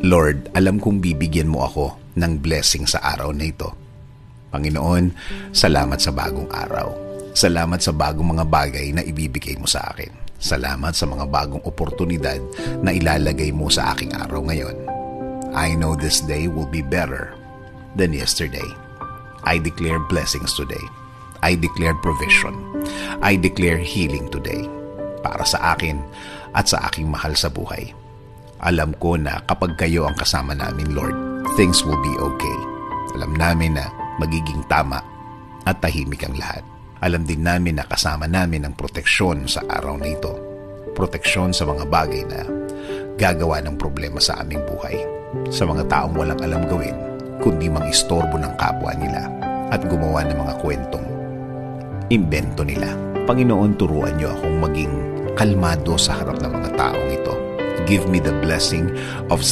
Lord, alam kong bibigyan mo ako ng blessing sa araw na ito. Panginoon, salamat sa bagong araw. Salamat sa bagong mga bagay na ibibigay mo sa akin. Salamat sa mga bagong oportunidad na ilalagay mo sa aking araw ngayon. I know this day will be better than yesterday. I declare blessings today. I declare provision. I declare healing today para sa akin at sa aking mahal sa buhay. Alam ko na kapag kayo ang kasama namin, Lord, things will be okay. Alam namin na magiging tama at tahimik ang lahat. Alam din namin na kasama namin ang proteksyon sa araw na ito. Proteksyon sa mga bagay na gagawa ng problema sa aming buhay. Sa mga taong walang alam gawin, kundi mang-istorbo ng kapwa nila at gumawa ng mga kwentong imbento nila. Panginoon, turuan niyo akong maging kalmado sa harap ng mga taong ito. Give me the blessing of